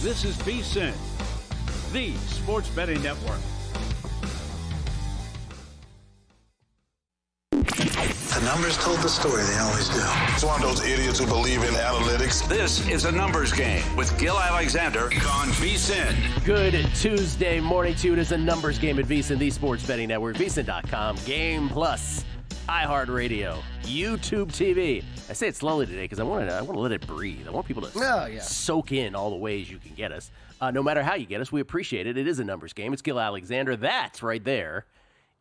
This is VSiN, the sports betting network. The numbers told the story, they always do. It's one of those idiots who believe in analytics. This is a numbers game with Gil Alexander on VSiN. Good Tuesday morning to you. It is a numbers game at VSiN, the sports betting network, VSiN.com, Game Plus, iHeartRadio, YouTube TV. I say it slowly today because I want to let it breathe. I want people to soak in all the ways you can get us. No matter how you get us, we appreciate it. It is a numbers game. It's Gil Alexander. That right there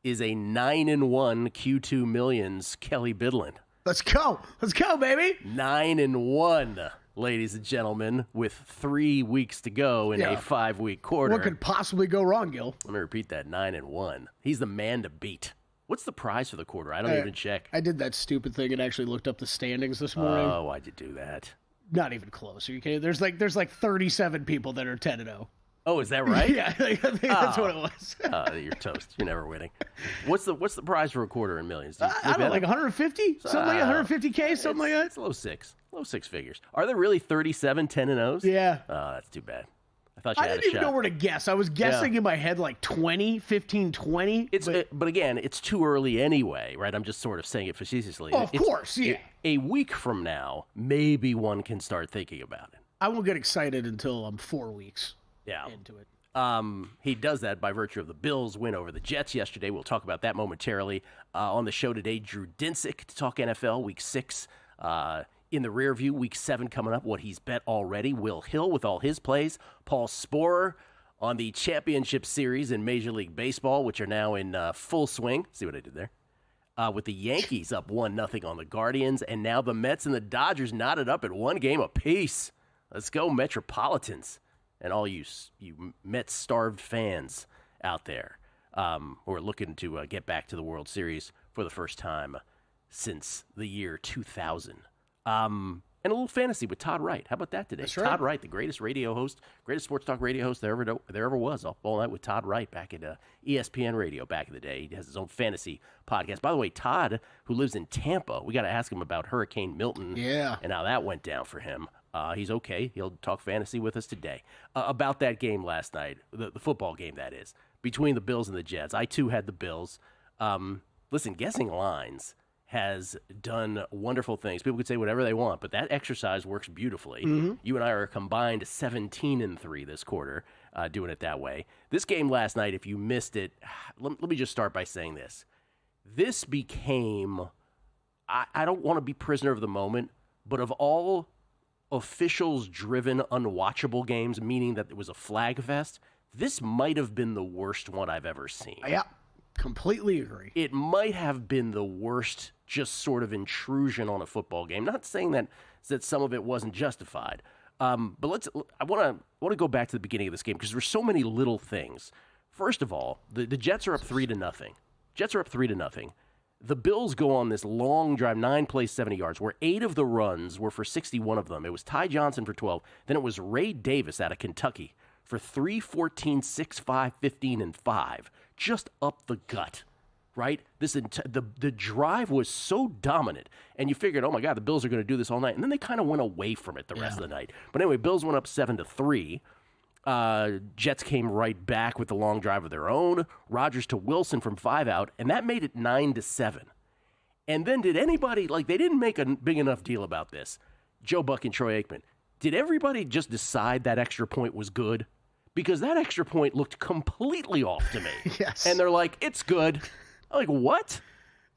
is a 9-1 Q2 Millions Kelly Bidlin. Let's go, baby. 9-1, ladies and gentlemen, with 3 weeks to go in a 5-week quarter. What could possibly go wrong, Gil? Let me repeat that: 9-1. He's the man to beat. What's the prize for the quarter? I don't even check. I did that stupid thing and actually looked up the standings this morning. Oh, why'd you do that? Not even close. Are you kidding? There's like 37 people that are 10-0. Oh, is that right? Yeah, I think that's what it was. You're toast. You're never winning. What's the prize for a quarter in millions? I don't know, like 150? Something like 150K, something like that? It's low six figures. Are there really 37 10-0s? Yeah. Oh, that's too bad. I thought you had a shot. I didn't even know where to guess. I was guessing in my head like 20, 15, 20. But again, it's too early anyway, right? I'm just sort of saying it facetiously. Oh, of course, yeah. A week from now, maybe one can start thinking about it. I won't get excited until I'm 4 weeks into it. He does that by virtue of the Bills' win over the Jets yesterday. We'll talk about that momentarily. On the show today, Drew Dinsick to talk NFL Week 6. In the rear view, Week 7 coming up, what he's bet already. Will Hill with all his plays. Paul Sporer on the championship series in Major League Baseball, which are now in full swing. See what I did there? With the Yankees up 1-0 on the Guardians, and now the Mets and the Dodgers knotted up at 1 game apiece. Let's go, Metropolitans. And all you Mets-starved fans out there who are looking to get back to the World Series for the first time since the year 2000. And a little fantasy with Todd Wright. How about that today? That's right. Todd Wright, the greatest sports talk radio host there ever was. All night with Todd Wright back at ESPN Radio back in the day. He has his own fantasy podcast. By the way, Todd, who lives in Tampa, we got to ask him about Hurricane Milton and how that went down for him. He's okay. He'll talk fantasy with us today. About that game last night, the football game that is, between the Bills and the Jets. I, too, had the Bills. Listen, guessing lines has done wonderful things. People could say whatever they want, but that exercise works beautifully. Mm-hmm. You and I are combined 17-3 this quarter, doing it that way. This game last night, if you missed it, let me just start by saying this. This became, I don't want to be prisoner of the moment, but of all officials-driven, unwatchable games, meaning that it was a flag fest, this might have been the worst one I've ever seen. Yeah, completely agree. It might have been the worst just sort of intrusion on a football game. Not saying that some of it wasn't justified, but I want to go back to the beginning of this game because there's so many little things. First of all, the Jets are up 3-0. Jets are up 3-0. The Bills go on this long drive, 9 plays, 70 yards, where 8 of the runs were for 61 of them. It was Ty Johnson for 12. Then it was Ray Davis out of Kentucky for 3, 14, 6, 5, 15, and 5. Just up the gut, right? The drive was so dominant, and you figured, oh my God, the Bills are going to do this all night. And then they kind of went away from it the rest of the night. But anyway, Bills went up 7-3. Jets came right back with the long drive of their own. Rodgers to Wilson from 5 out, and that made it 9-7. And then did anybody, they didn't make a big enough deal about this. Joe Buck and Troy Aikman. Did everybody just decide that extra point was good? Because that extra point looked completely off to me. Yes. And they're like, it's good. I'm like, what?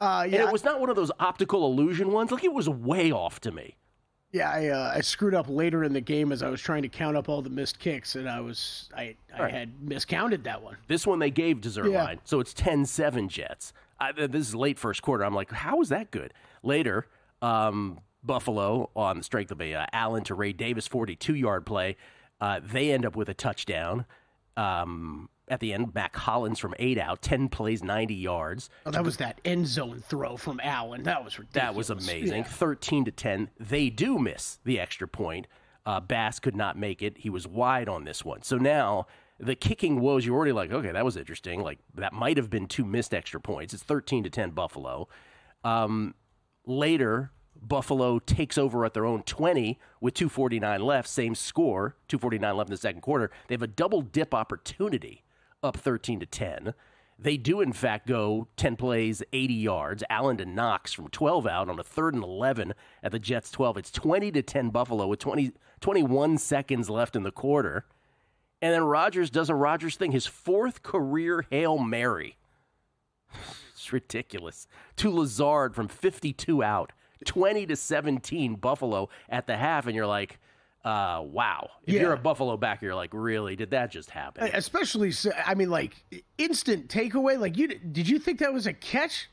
And it was not one of those optical illusion ones. It was way off to me. Yeah, I screwed up later in the game as I was trying to count up all the missed kicks, and I had miscounted that one. This one they gave dessert line, so it's 10-7 Jets. This is late first quarter. I'm like, how is that good? Later, Buffalo, on the strength of a Allen to Ray Davis 42-yard play, they end up with a touchdown. At the end, Mac Hollins from 8 out, 10 plays, 90 yards. Oh, that was that end zone throw from Allen. That was ridiculous. That was amazing. 13-10. They do miss the extra point. Bass could not make it. He was wide on this one. So now the kicking woes, you're already like, okay, that was interesting. That might have been 2 missed extra points. It's 13-10 Buffalo. Later, Buffalo takes over at their own 20 with 2:49 left, same score, 2:49 left in the second quarter. They have a double dip opportunity, up 13-10. They do, in fact, go 10 plays, 80 yards. Allen to Knox from 12 out on a 3rd and 11 at the Jets' 12. It's 20-10 Buffalo with 21 seconds left in the quarter. And then Rodgers does a Rodgers thing, his 4th career Hail Mary. It's ridiculous. To Lazard from 52 out. 20-17 Buffalo at the half, and you're like, wow. If you're a Buffalo backer, you're like, really? Did that just happen? Especially, I mean, like, instant takeaway. Like, did you think that was a catch?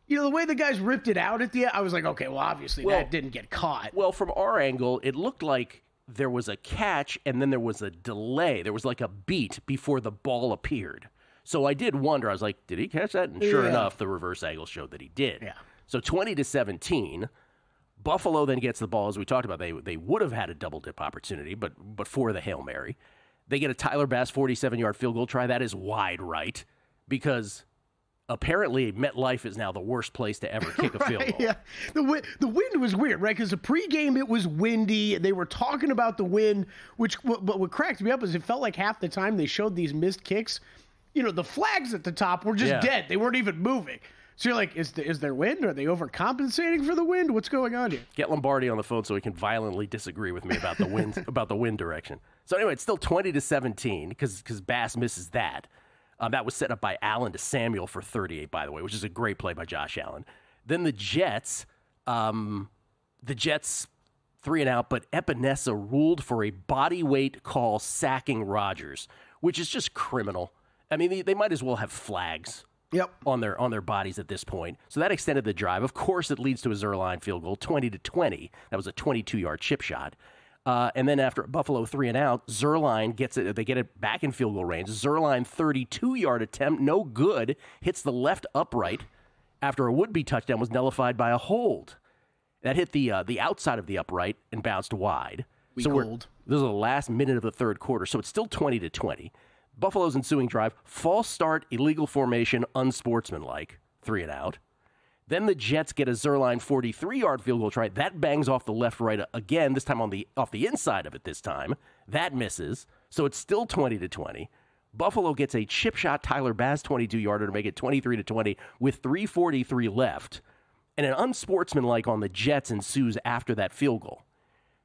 You know, the way the guys ripped it out at the end, I was like, okay, well, obviously that didn't get caught. Well, from our angle, it looked like there was a catch, and then there was a delay. There was like a beat before the ball appeared. So I did wonder. I was like, did he catch that? And sure enough, the reverse angle showed that he did. Yeah. So 20-17, Buffalo then gets the ball, as we talked about. They would have had a double dip opportunity, but for the Hail Mary. They get a Tyler Bass 47-yard field goal try. That is wide right, because apparently MetLife is now the worst place to ever kick a field goal. Yeah, the wind was weird, right? Because the pregame it was windy. They were talking about the wind, but what cracked me up is it felt like half the time they showed these missed kicks, you know, the flags at the top were just dead. They weren't even moving. So you're like, is there wind? Are they overcompensating for the wind? What's going on here? Get Lombardi on the phone so he can violently disagree with me about the wind about the wind direction. So anyway, it's still 20-17 because Bass misses that. That was set up by Allen to Samuel for 38, by the way, which is a great play by Josh Allen. Then the Jets 3 and out, but Epinesa ruled for a body weight call sacking Rodgers, which is just criminal. I mean, they might as well have flags on their bodies at this point. So that extended the drive. Of course, it leads to a Zerline field goal, 20-20. That was a 22-yard chip shot. And then after Buffalo 3 and out, Zerline gets it. They get it back in field goal range. Zerline 32-yard attempt, no good. Hits the left upright after a would-be touchdown was nullified by a hold. That hit the outside of the upright and bounced wide. This is the last minute of the third quarter, so it's still 20-20. Buffalo's ensuing drive, false start, illegal formation, unsportsmanlike, 3 and out. Then the Jets get a Zerline 43-yard field goal try. That bangs off the left-right again, this time off the inside of it this time. That misses, so it's still 20-20. Buffalo gets a chip shot Tyler Bass 22-yarder to make it 23-20 with 3:43 left. And an unsportsmanlike on the Jets ensues after that field goal.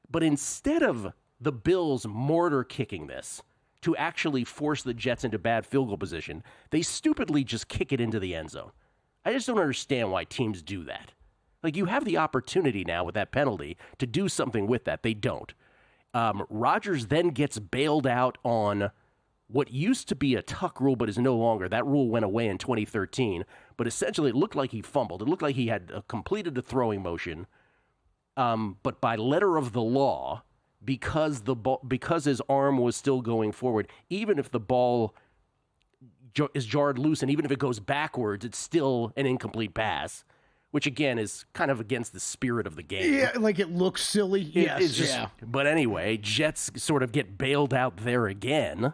But instead of the Bills mortar kicking this to actually force the Jets into bad field goal position, they stupidly just kick it into the end zone. I just don't understand why teams do that. Like, you have the opportunity now with that penalty to do something with that. They don't. Rodgers then gets bailed out on what used to be a tuck rule but is no longer. That rule went away in 2013, but essentially it looked like he fumbled. It looked like he had completed the throwing motion, but by letter of the law, because his arm was still going forward, even if the ball is jarred loose and even if it goes backwards, it's still an incomplete pass, which again is kind of against the spirit of the game. Yeah, like it looks silly. But anyway, Jets sort of get bailed out there again.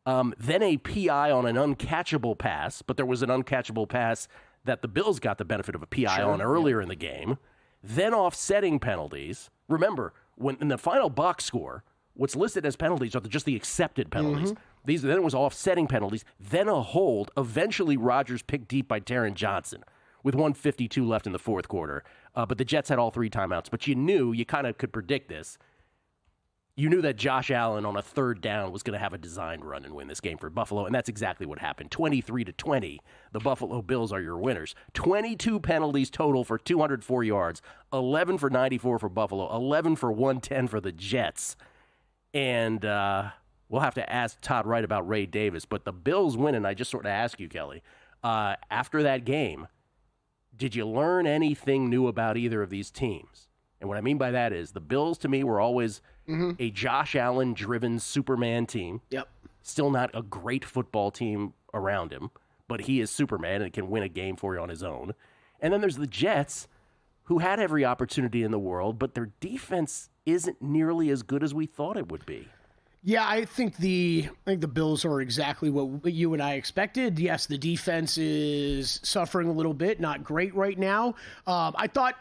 Then a PI on an uncatchable pass, but there was an uncatchable pass that the Bills got the benefit of a PI on earlier in the game. Then offsetting penalties. Remember, when in the final box score, what's listed as penalties are just the accepted penalties. Then it was offsetting penalties. Then a hold. Eventually, Rodgers picked deep by Taron Johnson with 1:52 left in the fourth quarter. But the Jets had all 3 timeouts. But you kind of could predict this. You knew that Josh Allen on a 3rd down was going to have a designed run and win this game for Buffalo, and that's exactly what happened. 23-20, the Buffalo Bills are your winners. 22 penalties total for 204 yards, 11 for 94 for Buffalo, 11 for 110 for the Jets. And we'll have to ask Todd Wright about Ray Davis, but the Bills win, and I just sort of ask you, Kelly, after that game, did you learn anything new about either of these teams? And what I mean by that is the Bills, to me, were always a Josh Allen-driven Superman team. Yep. Still not a great football team around him, but he is Superman and can win a game for you on his own. And then there's the Jets, who had every opportunity in the world, but their defense isn't nearly as good as we thought it would be. Yeah, I think the Bills are exactly what you and I expected. Yes, the defense is suffering a little bit, not great right now. I thought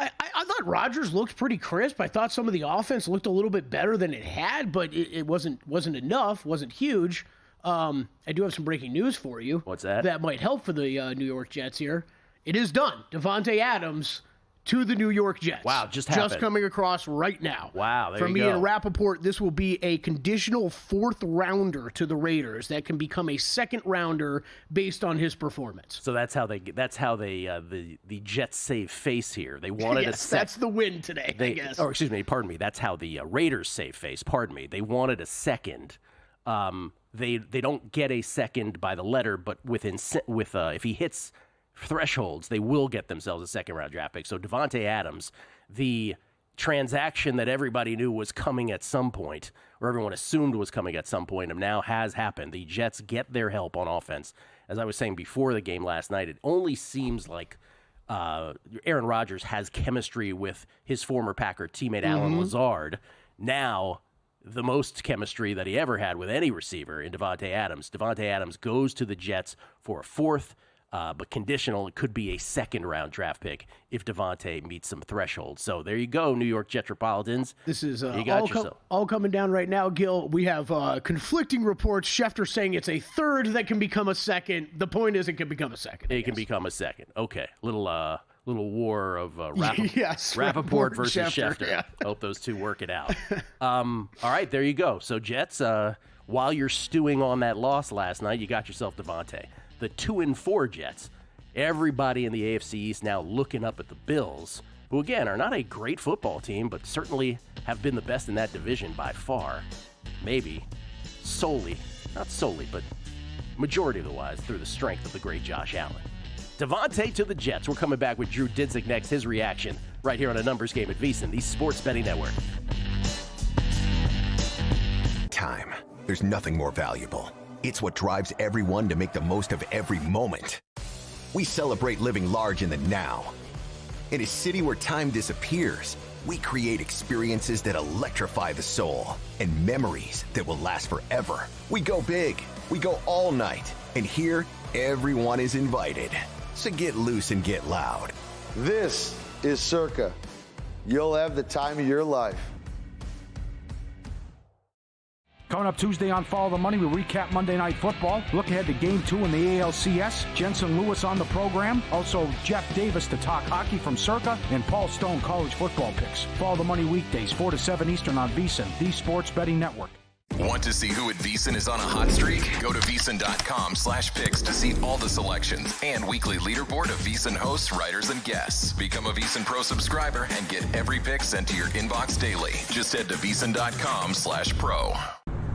I thought Rodgers looked pretty crisp. I thought some of the offense looked a little bit better than it had, but it wasn't enough, wasn't huge. I do have some breaking news for you. What's that? That might help for the New York Jets here. It is done. Davante Adams to the New York Jets. Wow, just happened. Just coming across right now. Wow, there From you go. Ian Rappaport, this will be a conditional 4th rounder to the Raiders that can become a 2nd rounder based on his performance. So that's how the Jets save face here. They wanted yes, a that's the win today, I guess. Oh, excuse me, pardon me. That's how the Raiders save face. Pardon me. They wanted a 2nd. They don't get a 2nd by the letter, but if he hits thresholds, they will get themselves a 2nd-round draft pick. So Davante Adams, the transaction that everybody knew was coming at some point, or everyone assumed was coming at some point, and now has happened. The Jets get their help on offense. As I was saying before the game last night, it only seems like Aaron Rodgers has chemistry with his former Packer teammate Alan Lazard. Now, the most chemistry that he ever had with any receiver in Davante Adams. Davante Adams goes to the Jets for a 4th, but conditional. It could be a 2nd-round draft pick if Davante meets some thresholds. So there you go, New York Jetropolitans. This is yourself. all coming down right now, Gil. We have conflicting reports. Schefter saying it's a 3rd that can become a 2nd. The point is it can become a 2nd. It can become a 2nd. Okay, little war of yes, Rappaport versus Schefter. Yeah. Hope those two work it out. All right, there you go. So Jets, while you're stewing on that loss last night, you got yourself Davante. The 2-4 Jets, everybody in the AFC East now looking up at the Bills, who again are not a great football team, but certainly have been the best in that division by far. Maybe not solely, but majority of the wise through the strength of the great Josh Allen. Davante to the Jets. We're coming back with Drew Dinsick next. His reaction right here on A Numbers Game at VSiN, the Sports Betting Network. Time. There's nothing more valuable. It's what drives everyone to make the most of every moment. We celebrate living large in the now. In a city where time disappears, we create experiences that electrify the soul and memories that will last forever. We go big. We go all night. And here, everyone is invited. So get loose and get loud. This is Circa. You'll have the time of your life. Coming up Tuesday on Follow the Money, we recap Monday Night Football. Look ahead to Game 2 in the ALCS. Jensen Lewis on the program. Also, Jeff Davis to talk hockey from Circa. And Paul Stone college football picks. Follow the Money weekdays, 4 to 7 Eastern on VSiN, the Sports Betting Network. Want to see who at VSiN is on a hot streak? Go to VSiN.com/picks to see all the selections and weekly leaderboard of VSiN hosts, writers, and guests. Become a VSiN Pro subscriber and get every pick sent to your inbox daily. Just head to VSiN.com/pro.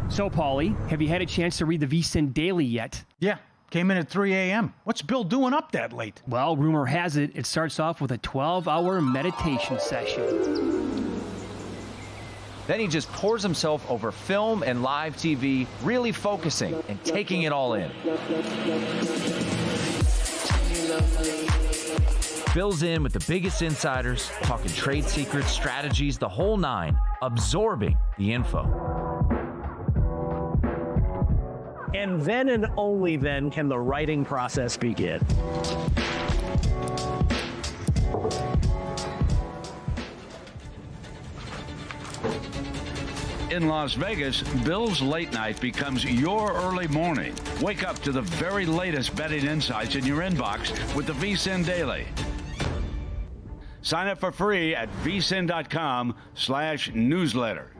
So, Paulie, have you had a chance to read the VSiN Daily yet? Yeah, came in at 3 a.m. What's Bill doing up that late? Well, rumor has it, it starts off with a 12-hour meditation session. Then he just pours himself over film and live TV, really focusing and taking it all in. Bill's in with the biggest insiders, talking trade secrets, strategies, the whole nine, absorbing the info. And then and only then can the writing process begin. In Las Vegas, Bill's Late Night becomes your early morning. Wake up to the very latest betting insights in your inbox with the VSiN Daily. Sign up for free at vsin.com/newsletter.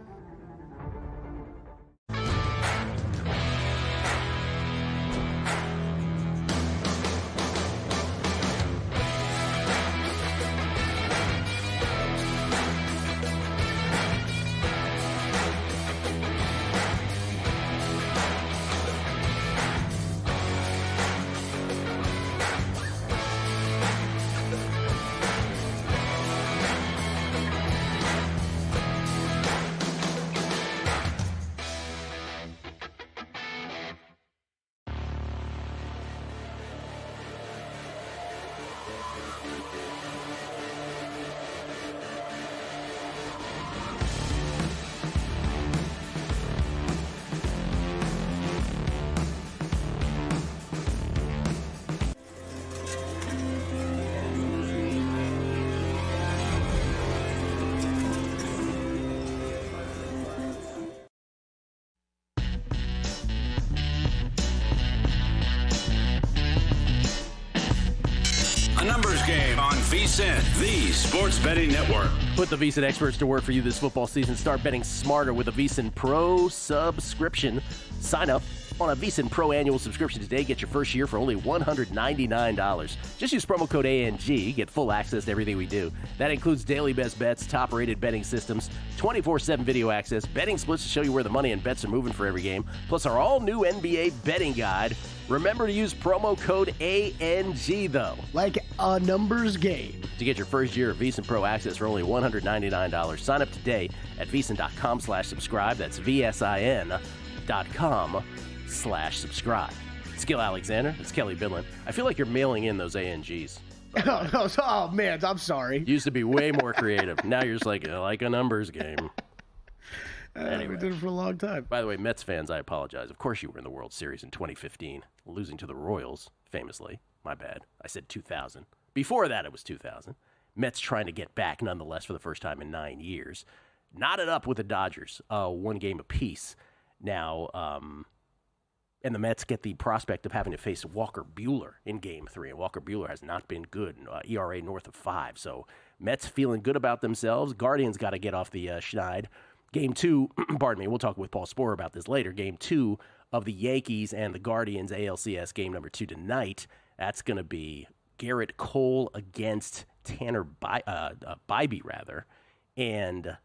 The Numbers Game on VSiN, the sports betting network. Put the VSiN experts to work for you this football season. Start betting smarter with a VSiN Pro subscription. Sign up on a VSiN Pro annual subscription today. Get your first year for only $199. Just use promo code ANG. Get full access to everything we do. That includes daily best bets, top-rated betting systems, 24/7 video access, betting splits to show you where the money and bets are moving for every game, plus our all-new NBA betting guide. Remember to use promo code ANG, though. Like a numbers game. To get your first year of VSiN Pro access for only $199. Sign up today at VSiN.com/subscribe. That's VSIN.com/subscribe. It's Gil Alexander. It's Kelly Bidlin. I feel like you're mailing in those ANGs. Oh, man, I'm sorry. You used to be way more creative. Now you're just like a numbers game. Anyway. We did it for a long time. By the way, Mets fans, I apologize. Of course you were in the World Series in 2015, losing to the Royals, famously. My bad. I said 2000. Before that, it was 2000. Mets trying to get back, nonetheless, for the first time in 9 years. Knotted up with the Dodgers, one game apiece. Now, and the Mets get the prospect of having to face Walker Buehler in Game 3. And Walker Buehler has not been good, ERA north of 5. So Mets feeling good about themselves. Guardians got to get off the schneid. Game 2, pardon me, we'll talk with Paul Sporer about this later. Game 2 of the Yankees and the Guardians ALCS game number 2 tonight. That's going to be Garrett Cole against Tanner Bybee, rather. And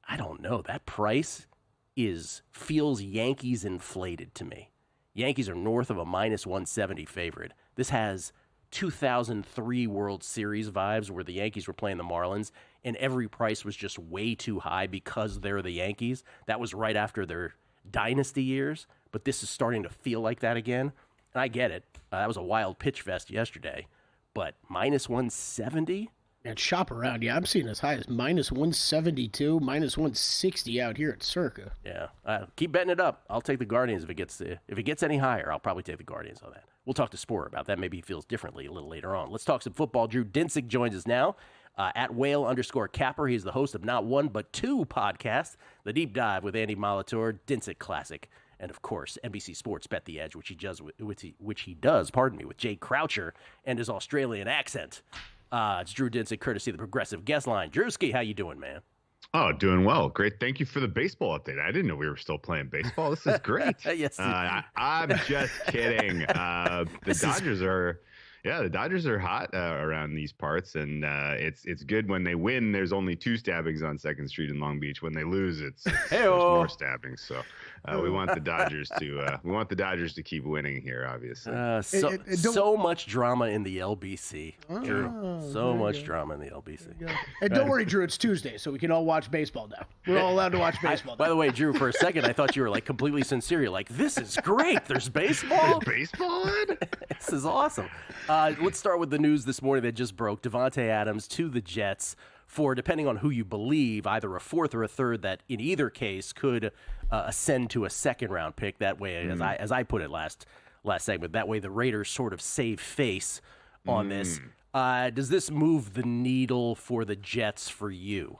I don't know, that price feels Yankees inflated to me. Yankees are north of a -170 favorite. This has 2003 World Series vibes where the Yankees were playing the Marlins and every price was just way too high because they're the Yankees. That was right after their dynasty years, but this is starting to feel like that again. And I get it. That was a wild pitch fest yesterday, but -170? And shop around. Yeah, I'm seeing as high as -172, -160 out here at Circa. Yeah, keep betting it up. I'll take the Guardians if it gets any higher. I'll probably take the Guardians on that. We'll talk to Sporer about that. Maybe he feels differently a little later on. Let's talk some football. Drew Dinsick joins us now at Whale_Capper. He's the host of not one but two podcasts: The Deep Dive with Andy Molitor, Dinsick Classic, and of course NBC Sports Bet the Edge, which he does with Jay Croucher and his Australian accent. It's Drew Dinsick, courtesy of the Progressive Guest Line. Drewski, how you doing, man? Oh, doing well. Great. Thank you for the baseball update. I didn't know we were still playing baseball. This is great. Yes. I'm just kidding. The Dodgers are hot around these parts, and it's good when they win. There's only 2 stabbings on 2nd Street in Long Beach. When they lose, there's more stabbings. So we want the Dodgers to keep winning here. Obviously, so much drama in the LBC. Drew. So much drama in the LBC. And don't worry, Drew. It's Tuesday, so we can all watch baseball now. We're all allowed to watch baseball. By the way, Drew, for a second, I thought you were like completely sincere. You're like, this is great. There's baseball. Baseball in? This is awesome. Let's start with the news this morning that just broke. Davante Adams to the Jets for, depending on who you believe, either a 4th or a 3rd that in either case could ascend to a 2nd-round pick. That way, as I put it last segment, that way the Raiders sort of save face on this. Does this move the needle for the Jets for you?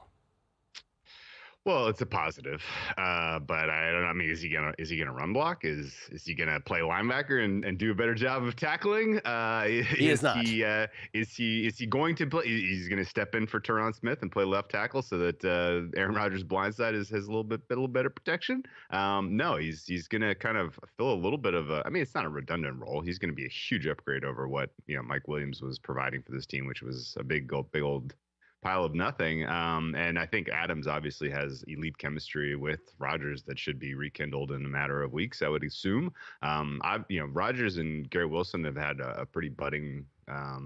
Well, it's a positive, but I don't know. I mean, is he gonna run block? Is he gonna play linebacker and do a better job of tackling? He is not. Is he going to play? He's going to step in for Tyron Smith and play left tackle so that Aaron Rodgers' blindside has a little better protection. No, he's going to kind of fill a little bit of a. I mean, it's not a redundant role. He's going to be a huge upgrade over what Mike Williams was providing for this team, which was a big old pile of nothing. And I think Adams obviously has elite chemistry with Rodgers that should be rekindled in a matter of weeks, I would assume. Rodgers and Gary Wilson have had a pretty budding, a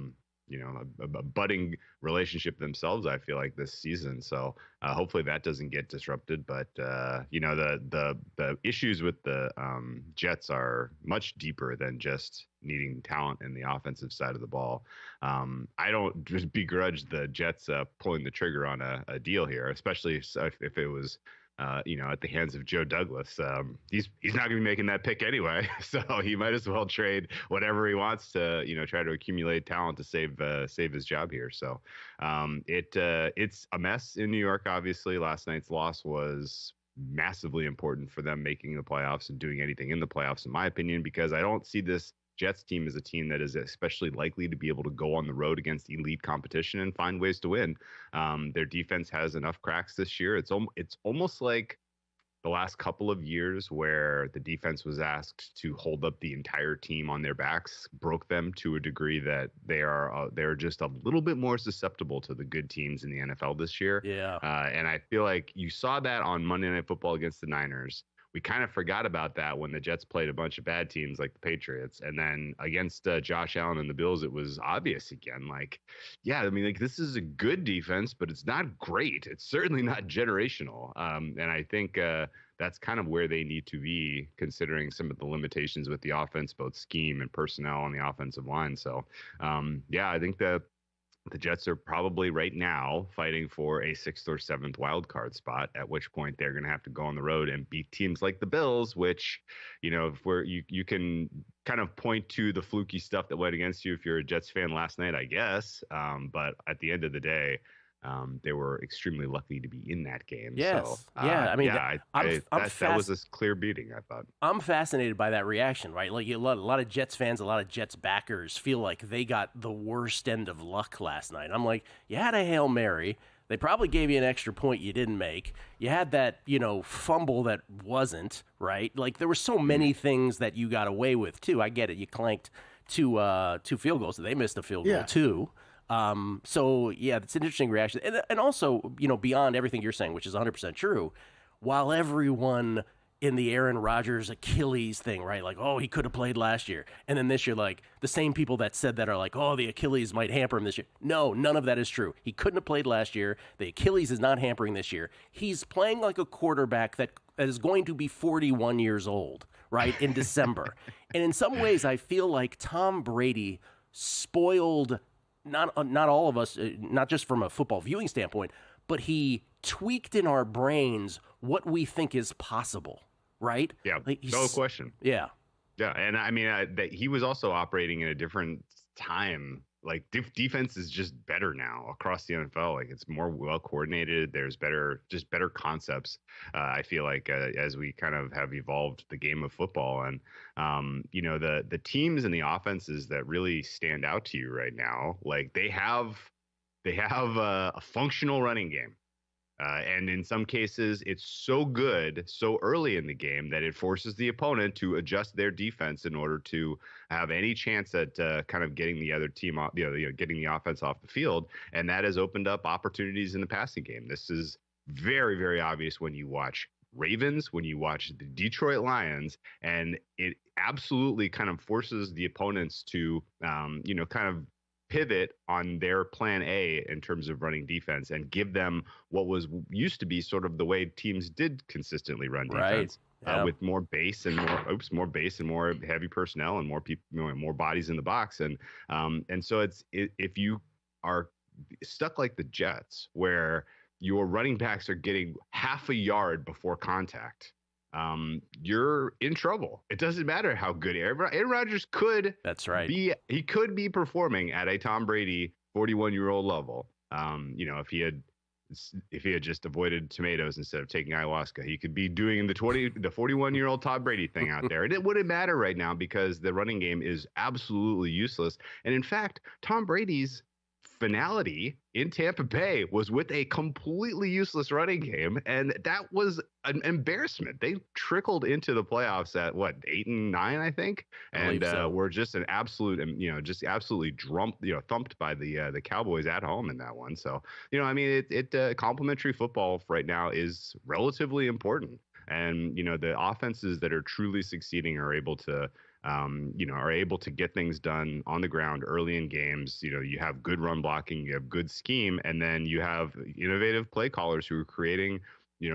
budding relationship themselves, I feel like, this season. So hopefully that doesn't get disrupted. But, the issues with the Jets are much deeper than just needing talent in the offensive side of the ball. I don't just begrudge the Jets pulling the trigger on a deal here, especially if it was, at the hands of Joe Douglas. He's not going to be making that pick anyway, so he might as well trade whatever he wants to, try to accumulate talent to save his job here. So it's a mess in New York. Obviously, last night's loss was massively important for them making the playoffs and doing anything in the playoffs, in my opinion, because I don't see this Jets team is a team that is especially likely to be able to go on the road against elite competition and find ways to win. Their defense has enough cracks this year. It's almost like the last couple of years where the defense was asked to hold up the entire team on their backs, broke them to a degree that they're just a little bit more susceptible to the good teams in the NFL this year. Yeah. And I feel like you saw that on Monday Night Football against the Niners. We kind of forgot about that when the Jets played a bunch of bad teams like the Patriots. And then against Josh Allen and the Bills, it was obvious again. Like, yeah, I mean, like, this is a good defense, but it's not great. It's certainly not generational. And I think that's kind of where they need to be, considering some of the limitations with the offense, both scheme and personnel on the offensive line. So, yeah, I think that the Jets are probably right now fighting for a 6th or 7th wild card spot, at which point they're going to have to go on the road and beat teams like the Bills, which, you know, if you can kind of point to the fluky stuff that went against you if you're a Jets fan last night, I guess. But at the end of the day, they were extremely lucky to be in that game. Yes. So, yeah. I mean, that was a clear beating, I thought. I'm fascinated by that reaction, right? Like a lot of Jets fans, a lot of Jets backers feel like they got the worst end of luck last night. I'm like, you had a Hail Mary. They probably gave you an extra point you didn't make. You had that, fumble that wasn't, right? Like, there were so many things that you got away with, too. I get it. You clanked two field goals. They missed a field goal, too. So yeah, it's an interesting reaction. And also, beyond everything you're saying, which is 100% true, while everyone in the Aaron Rodgers Achilles thing, right? Like, oh, he could have played last year. And then this year, like, the same people that said that are like, oh, the Achilles might hamper him this year. No, none of that is true. He couldn't have played last year. The Achilles is not hampering this year. He's playing like a quarterback that is going to be 41 years old, right, in December. And in some ways, I feel like Tom Brady spoiled not all of us, not just from a football viewing standpoint, but he tweaked in our brains what we think is possible, right? Yeah, like no question. Yeah. Yeah, and I mean, that he was also operating in a different time. Like, defense is just better now across the NFL. Like, it's more well coordinated. There's better concepts. I feel like as we kind of have evolved the game of football, and the teams and the offenses that really stand out to you right now, like they have a functional running game. And in some cases, it's so good so early in the game that it forces the opponent to adjust their defense in order to have any chance at kind of getting the other team off, getting the offense off the field. And that has opened up opportunities in the passing game. This is very, very obvious when you watch Ravens, when you watch the Detroit Lions, and it absolutely kind of forces the opponents to, kind of pivot on their plan A in terms of running defense and give them what was used to be sort of the way teams did consistently run defense, with more base and more heavy personnel and more people, more bodies in the box. And so if you are stuck like the Jets, where your running backs are getting half a yard before contact, you're in trouble. It doesn't matter how good Aaron Rodgers could. That's right. He could be performing at a Tom Brady 41-year-old level. If he had just avoided tomatoes instead of taking ayahuasca, he could be doing the 41-year-old Tom Brady thing out there. And it wouldn't matter right now because the running game is absolutely useless. And in fact, Tom Brady's finality in Tampa Bay was with a completely useless running game, and that was an embarrassment. They trickled into the playoffs at 8 and 9, I think, and were just an absolute, absolutely thumped by the Cowboys at home in that one. So, complimentary football right now is relatively important, and the offenses that are truly succeeding are able to get things done on the ground early in games. You have good run blocking, you have good scheme, and then you have innovative play callers who are creating,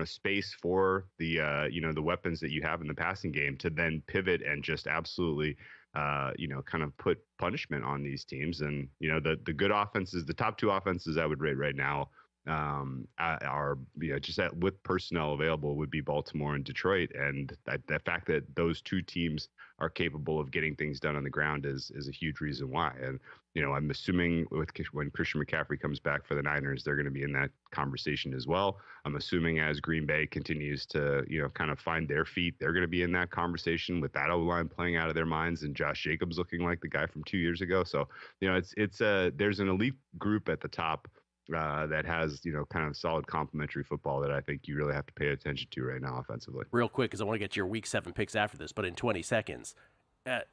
space for the weapons that you have in the passing game to then pivot and just absolutely, kind of put punishment on these teams. And, the good offenses, the top two offenses I would rate right now are just with personnel available would be Baltimore and Detroit, and the fact that those two teams are capable of getting things done on the ground is a huge reason why. And I'm assuming when Christian McCaffrey comes back for the Niners, they're going to be in that conversation as well. I'm assuming as Green Bay continues to kind of find their feet, they're going to be in that conversation with that O-line playing out of their minds and Josh Jacobs looking like the guy from 2 years ago. So there's an elite group at the top that has, kind of solid complementary football that I think you really have to pay attention to right now offensively. Real quick, because I want to get your Week 7 picks after this, but in 20 seconds,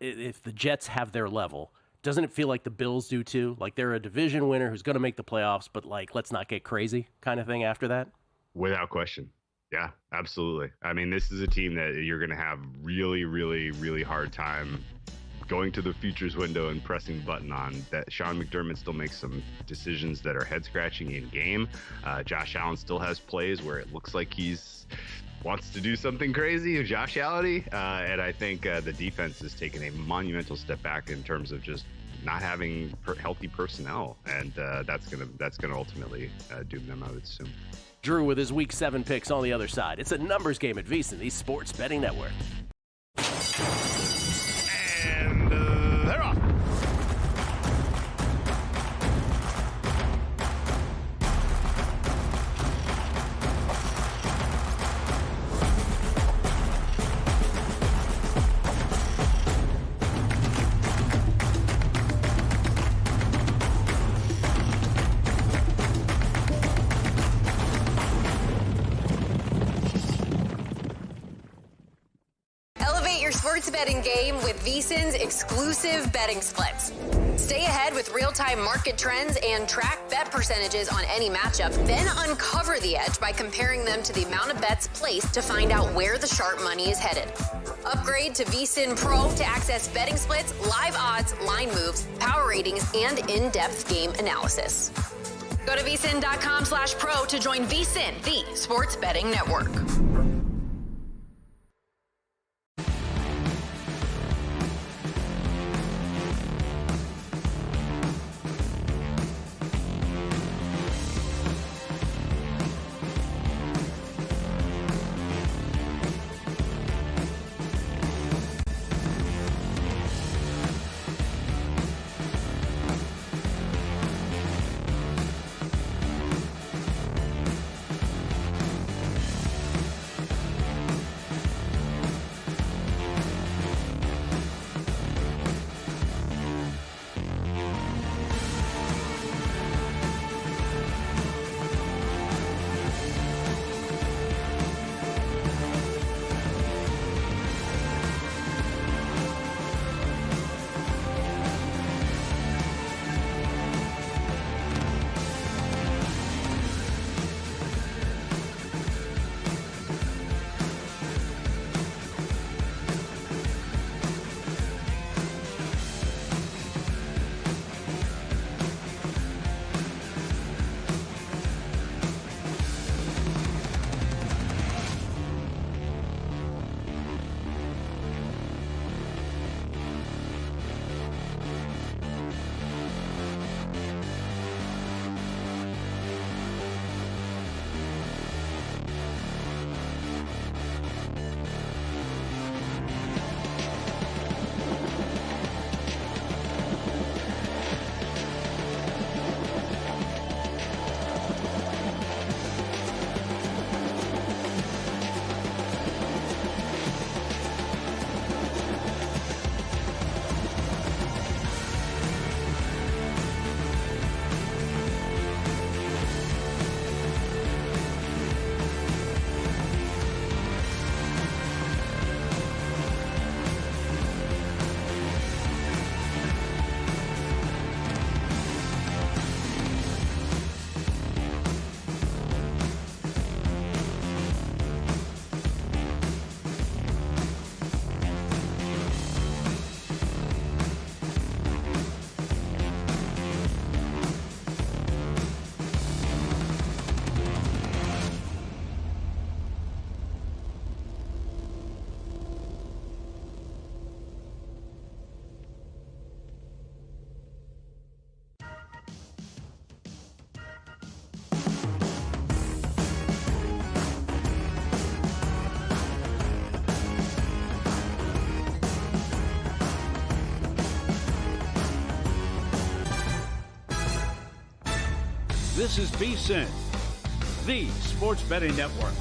if the Jets have their level, doesn't it feel like the Bills do too? Like they're a division winner who's going to make the playoffs, but let's not get crazy kind of thing after that? Without question. Yeah, absolutely. I mean, this is a team that you're going to have really, really, really hard time going to the futures window and pressing the button on. That Sean McDermott still makes some decisions that are head-scratching in game. Josh Allen still has plays where it looks like wants to do something crazy, Josh Allen, and I think the defense has taken a monumental step back in terms of just not having healthy personnel, and that's gonna ultimately doom them, I would assume. Drew with his Week 7 picks on the other side. It's a numbers game at VSiN, the Sports Betting Network. And they're off. Sports betting game with VSiN's exclusive betting splits. Stay ahead with real-time market trends and track bet percentages on any matchup. Then uncover the edge by comparing them to the amount of bets placed to find out where the sharp money is headed. Upgrade to VSiN Pro to access betting splits, live odds, line moves, power ratings, and in-depth game analysis. Go to VSiN.com/pro to join VSiN, the Sports Betting Network. This is VSiN, the sports betting network.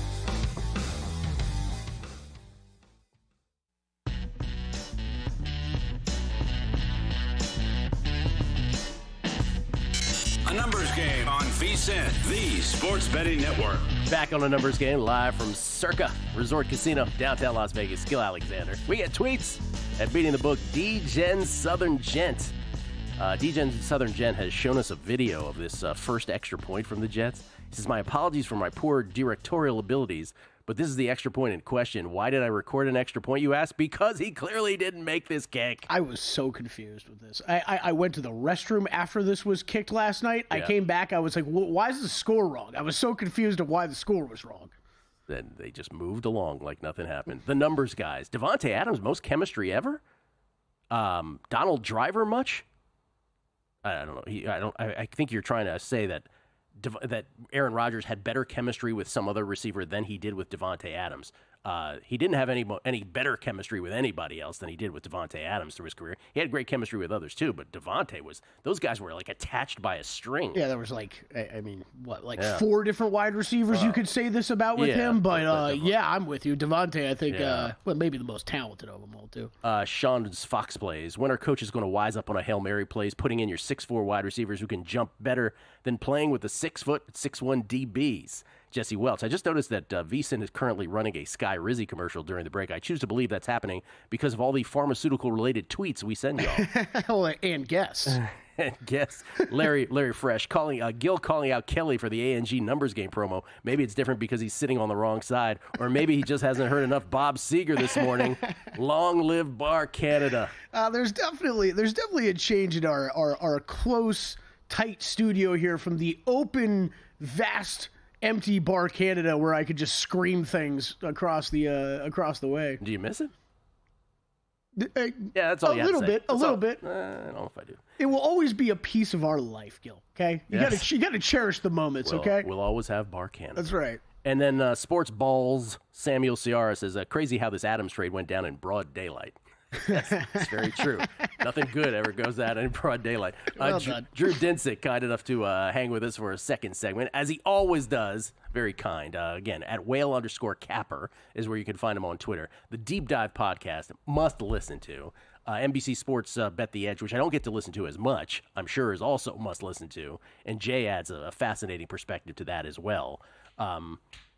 A numbers game on VSiN, the sports betting network. Back on a numbers game, live from Circa Resort Casino, downtown Las Vegas. Gil Alexander. We get tweets at Beating the Book. D-Gen Southern Gent. D-Gen Southern Gent has shown us a video of this first extra point from the Jets. He says, my apologies for my poor directorial abilities, but this is the extra point in question. Why did I record an extra point, you ask? Because he clearly didn't make this kick. I was so confused with this. I went to the restroom after this was kicked last night. Yeah. I came back. I was like, why is the score wrong? I was so confused of why the score was wrong. Then they just moved along like nothing happened. The numbers guys. Davante Adams, most chemistry ever? Donald Driver much? I don't know. I think you're trying to say that Aaron Rodgers had better chemistry with some other receiver than he did with Davante Adams. He didn't have any better chemistry with anybody else than he did with Davante Adams through his career. He had great chemistry with others too, but Davante those guys were like attached by a string. Yeah, there was four different wide receivers you could say this about with him, but yeah, I'm with you. Davante, I think, maybe the most talented of them all too. Sean's Fox plays. When are coaches going to wise up on a Hail Mary plays, putting in your 6'4" wide receivers who can jump better than playing with the 6', 6'1" DBs? Jesse Welch. I just noticed that VSiN is currently running a Sky Rizzy commercial during the break. I choose to believe that's happening because of all the pharmaceutical-related tweets we send y'all. And guess. Larry Fresh Gil calling out Kelly for the ANG numbers game promo. Maybe it's different because he's sitting on the wrong side, or maybe he just hasn't heard enough Bob Seger this morning. Long live Bar Canada. There's definitely a change in our close, tight studio here from the open, vast, empty Bar Canada where I could just scream things across the way. Do you miss it? Yeah, that's all you have to say. A little bit. I don't know if I do. It will always be a piece of our life, Gil. Okay, you got to cherish the moments. Okay, we'll always have Bar Canada. That's right. And then Sports Balls Samuel Ciara says, "Crazy how this Adams trade went down in broad daylight." It's very true. Nothing good ever goes out in broad daylight. Drew Dinsick, kind enough to hang with us for a second segment, as he always does. Very kind. Again, at whale_capper is where you can find him on Twitter. The Deep Dive podcast, must listen to. NBC Sports Bet the Edge, which I don't get to listen to as much, I'm sure is also must listen to. And Jay adds a fascinating perspective to that as well.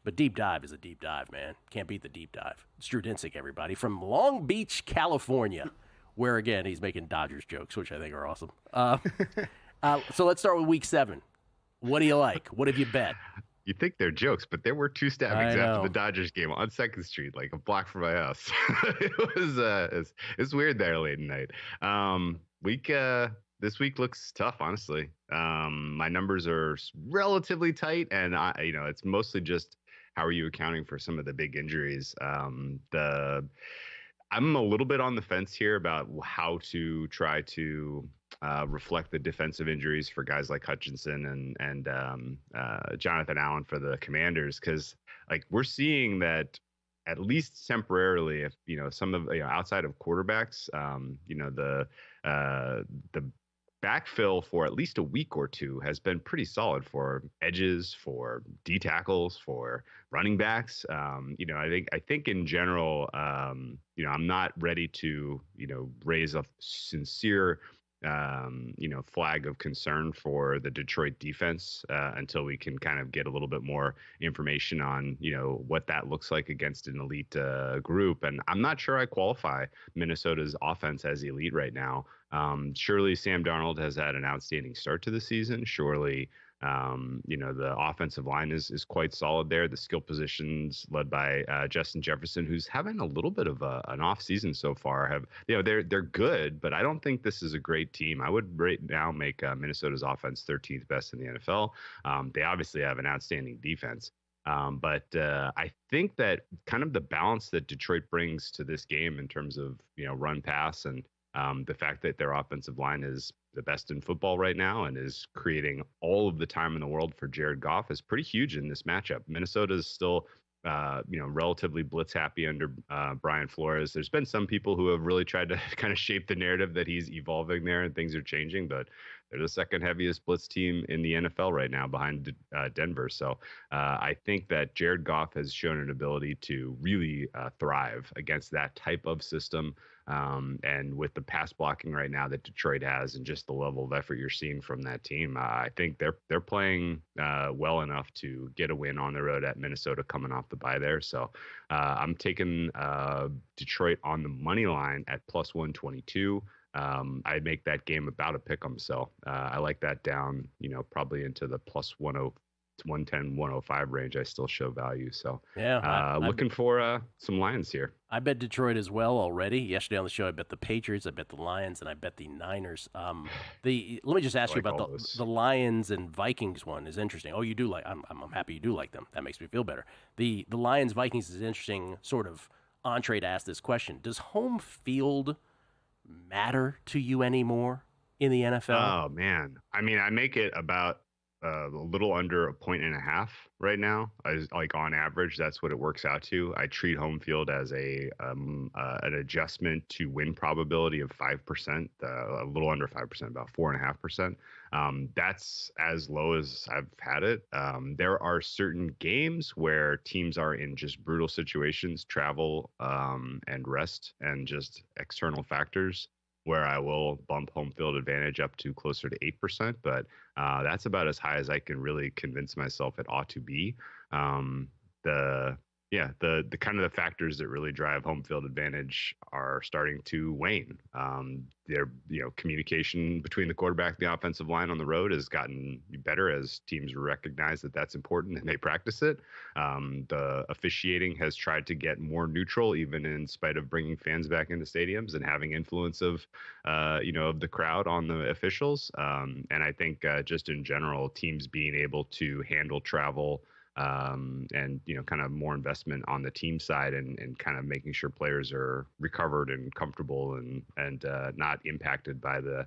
But Deep Dive is a deep dive, man. Can't beat the Deep Dive. It's Drew Dinsick, everybody, from Long Beach, California, where, again, he's making Dodgers jokes, which I think are awesome. So let's start with Week 7. What do you like? What have you bet? You think they're jokes, but there were two stabbings after the Dodgers game on 2nd Street, like a block from my house. It's weird there late at night. This week looks tough, honestly. My numbers are relatively tight, and it's mostly just how are you accounting for some of the big injuries. I'm a little bit on the fence here about how to try to reflect the defensive injuries for guys like Hutchinson and Jonathan Allen for the Commanders, because we're seeing that at least temporarily, if some of outside of quarterbacks, the backfill for at least a week or two has been pretty solid for edges, for D tackles, for running backs. I think in general, I'm not ready to, raise a sincere, flag of concern for the Detroit defense until we can kind of get a little bit more information on, what that looks like against an elite group. And I'm not sure I qualify Minnesota's offense as elite right now. Surely Sam Darnold has had an outstanding start to the season. Surely, the offensive line is quite solid there. The skill positions led by Justin Jefferson, who's having a little bit of an off season so far. They're good, but I don't think this is a great team. I would right now make Minnesota's offense 13th best in the NFL. They obviously have an outstanding defense. But I think that kind of the balance that Detroit brings to this game in terms of, run pass and the fact that their offensive line is the best in football right now and is creating all of the time in the world for Jared Goff is pretty huge in this matchup. Minnesota is still, relatively blitz happy under Brian Flores. There's been some people who have really tried to kind of shape the narrative that he's evolving there and things are changing, but they're the second heaviest blitz team in the NFL right now behind Denver. So I think that Jared Goff has shown an ability to really thrive against that type of system. And with the pass blocking right now that Detroit has and just the level of effort you're seeing from that team, I think they're playing well enough to get a win on the road at Minnesota coming off the bye there. So I'm taking Detroit on the money line at plus 122. I'd make that game about a pick 'em. So I like that down, probably into the plus 110, 105 range. I still show value. So looking for some Lions here. I bet Detroit as well already. Yesterday on the show, I bet the Patriots, I bet the Lions, and I bet the Niners. Let me just ask you about the Lions and Vikings one is interesting. Oh, you do like? I'm happy you do like them. That makes me feel better. The Lions Vikings is interesting. Sort of entree to ask this question: does home field matter to you anymore in the NFL? Oh man, I mean, I make it about a little under 1.5 right now. Like on average, that's what it works out to. I treat home field as an adjustment to win probability of 5%, a little under 5%, about 4.5%. That's as low as I've had it. There are certain games where teams are in just brutal situations, travel and rest and just external factors, where I will bump home field advantage up to closer to 8%, but that's about as high as I can really convince myself it ought to be. The kind of the factors that really drive home field advantage are starting to wane. Communication between the quarterback and the offensive line on the road has gotten better as teams recognize that that's important and they practice it. The officiating has tried to get more neutral, even in spite of bringing fans back into stadiums and having influence of the crowd on the officials. And I think just in general, teams being able to handle travel and kind of more investment on the team side and kind of making sure players are recovered and comfortable and not impacted by the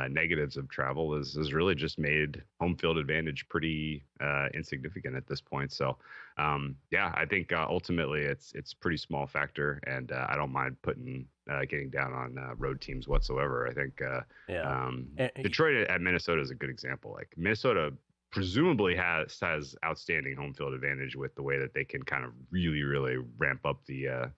negatives of travel has really just made home field advantage pretty insignificant at this point. So I think ultimately it's pretty small factor, and I don't mind getting down on road teams whatsoever. I think Detroit at Minnesota is a good example. Like Minnesota presumably has outstanding home field advantage with the way that they can kind of really, really ramp up the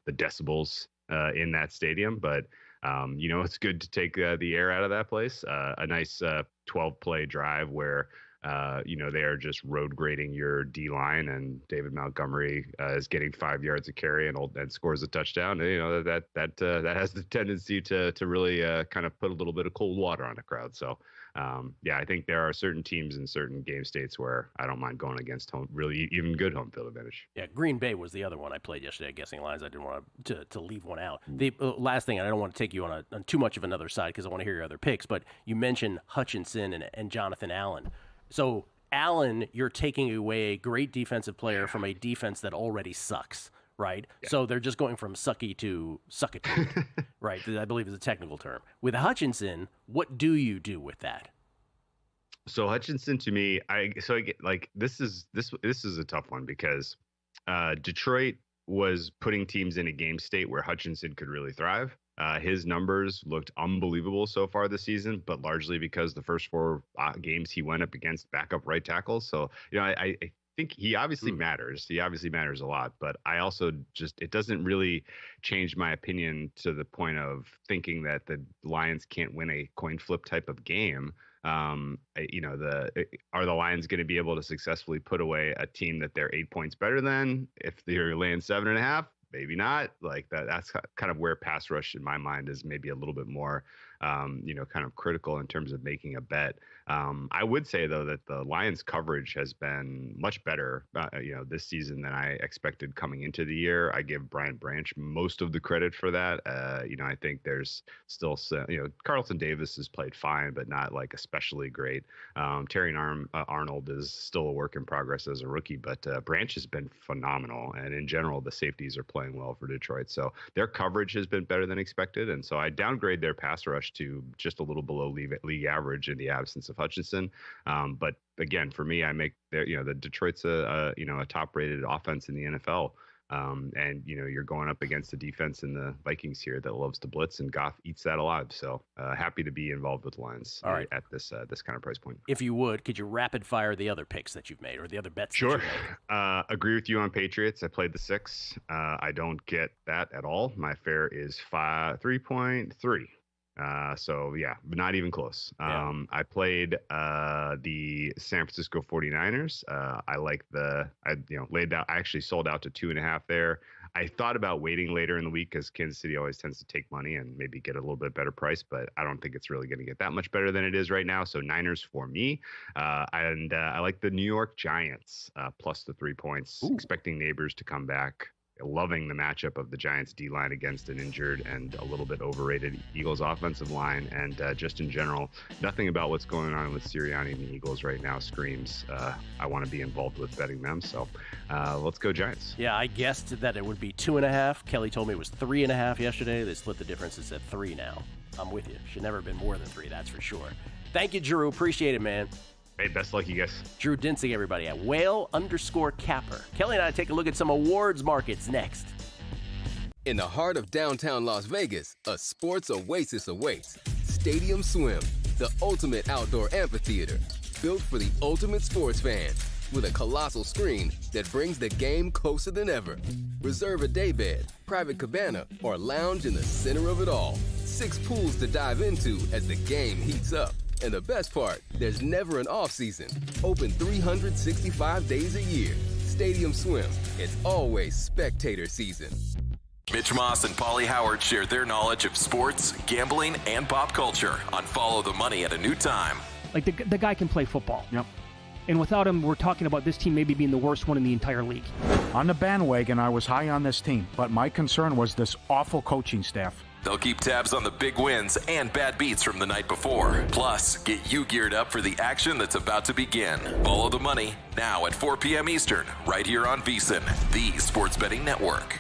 decibels in that stadium. But it's good to take the air out of that place. A nice 12-play drive where they are just road grading your D line, and David Montgomery is getting 5 yards of carry and scores a touchdown. That has the tendency to really kind of put a little bit of cold water on the crowd. So I think there are certain teams in certain game states where I don't mind going against even good home field advantage. Yeah, Green Bay was the other one I played yesterday, guessing lines. I didn't want to leave one out. The last thing, and I don't want to take you on too much of another side because I want to hear your other picks, but you mentioned Hutchinson and Jonathan Allen. So Allen, you're taking away a great defensive player from a defense that already sucks, right? Yeah. So they're just going from sucky to suckitude, right? I believe is a technical term. With Hutchinson, what do you do with that? So Hutchinson, to me, this is a tough one because Detroit was putting teams in a game state where Hutchinson could really thrive. His numbers looked unbelievable so far this season, but largely because the first four games he went up against backup right tackles. So, I think he obviously matters. He obviously matters a lot, but I also it doesn't really change my opinion to the point of thinking that the Lions can't win a coin flip type of game. Are the Lions going to be able to successfully put away a team that they're 8 points better than if they're laying 7.5? Maybe not. Like that's kind of where pass rush in my mind is maybe a little bit more, kind of critical in terms of making a bet. I would say though that the Lions coverage has been much better, this season than I expected coming into the year. I give Brian Branch most of the credit for that. I think there's still, Carlton Davis has played fine, but not like especially great. Terry Arnold is still a work in progress as a rookie, but Branch has been phenomenal. And in general, the safeties are playing well for Detroit. So their coverage has been better than expected. And so I downgrade their pass rush to just a little below league average in the absence of Hutchinson. But again, for me, I make the Detroit's a top rated offense in the NFL. And, you're going up against a defense in the Vikings here that loves to blitz, and Goff eats that alive. So happy to be involved with Lions at this kind of price point. If you would, could you rapid fire the other picks that you've made or the other bets? Sure. Agree with you on Patriots. I played the 6. I don't get that at all. My fare is 3.3. So yeah, not even close. I played the San Francisco 49ers. I like laid out. I actually sold out to 2.5 there. I thought about waiting later in the week because Kansas City always tends to take money and maybe get a little bit better price, but I don't think it's really going to get that much better than it is right now. So Niners for me. And I like the New York Giants plus the 3 points, expecting Neighbors to come back. Loving the matchup of the Giants D-line against an injured and a little bit overrated Eagles offensive line. And just in general, nothing about what's going on with Sirianni and the Eagles right now screams I want to be involved with betting them. So let's go Giants. Yeah, I guessed that it would be 2.5. Kelly told me it was 3.5 yesterday. They split the difference. It's at 3 now. I'm with you. Should never have been more than 3, that's for sure. Thank you, Drew. Appreciate it, man. Hey, best luck, you guys. Drew Dinsick, everybody, at whale_capper. Kelly and I take a look at some awards markets next. In the heart of downtown Las Vegas, a sports oasis awaits. Stadium Swim, the ultimate outdoor amphitheater, built for the ultimate sports fan, with a colossal screen that brings the game closer than ever. Reserve a daybed, private cabana, or lounge in the center of it all. 6 pools to dive into as the game heats up. And the best part, there's never an off-season. Open 365 days a year. Stadium Swim, it's always spectator season. Mitch Moss and Paulie Howard share their knowledge of sports, gambling, and pop culture on Follow the Money at a New Time. Like, the guy can play football. Yep. And without him, we're talking about this team maybe being the worst one in the entire league. On the bandwagon, I was high on this team, but my concern was this awful coaching staff. They'll keep tabs on the big wins and bad beats from the night before. Plus, get you geared up for the action that's about to begin. Follow the Money now at 4 p.m. Eastern, right here on VSiN, the Sports Betting Network.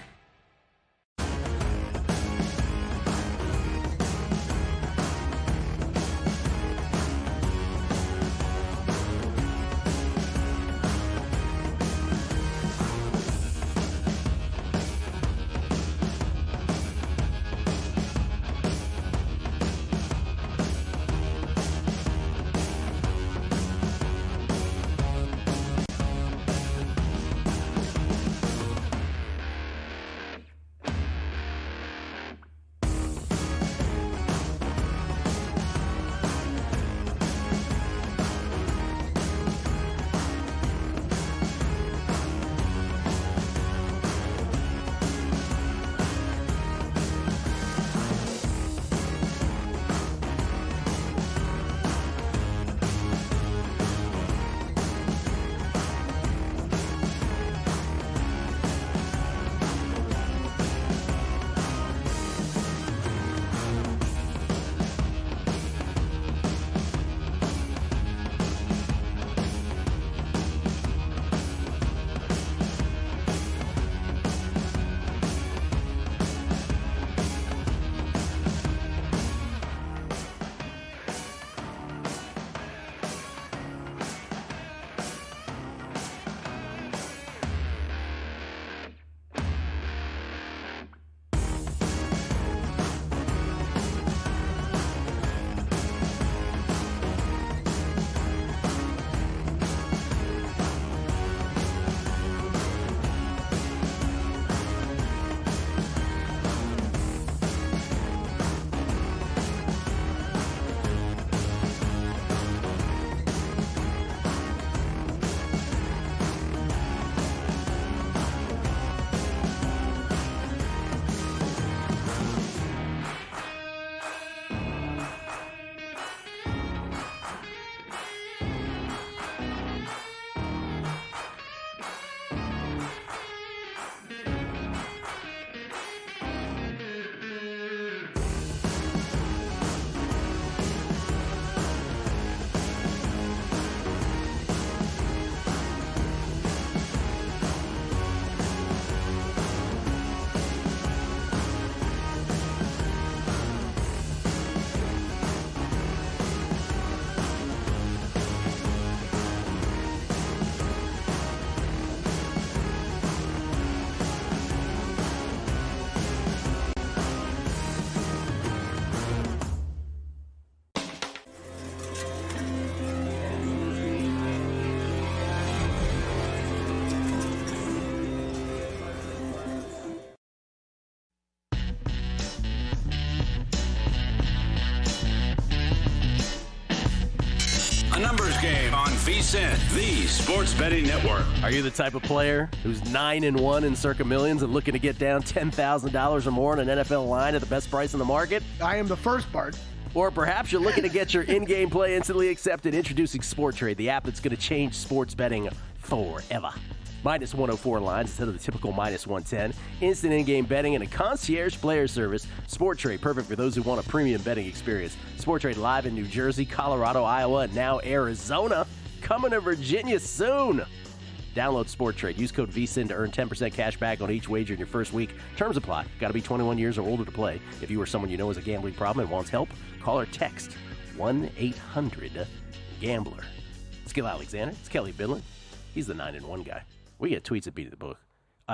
The Numbers Game on VSiN, the sports betting network. Are you the type of player who's 9-1 in Circa Millions and looking to get down $10,000 or more on an NFL line at the best price in the market? I am the first part. Or perhaps you're looking to get your in-game play instantly accepted. Introducing Sporttrade, the app that's going to change sports betting forever. Minus 104 lines instead of the typical minus 110. Instant in-game betting and a concierge player service. Sporttrade, perfect for those who want a premium betting experience. Sporttrade live in New Jersey, Colorado, Iowa, and now Arizona. Coming to Virginia soon. Download Sporttrade. Use code VSiN to earn 10% cash back on each wager in your first week. Terms apply. Got to be 21 years or older to play. If you or someone you know has a gambling problem and wants help, call or text 1-800-GAMBLER. It's Gil Alexander. It's Kelly Bidlin. He's the 9-1 guy. We get tweets at Beat of the Book.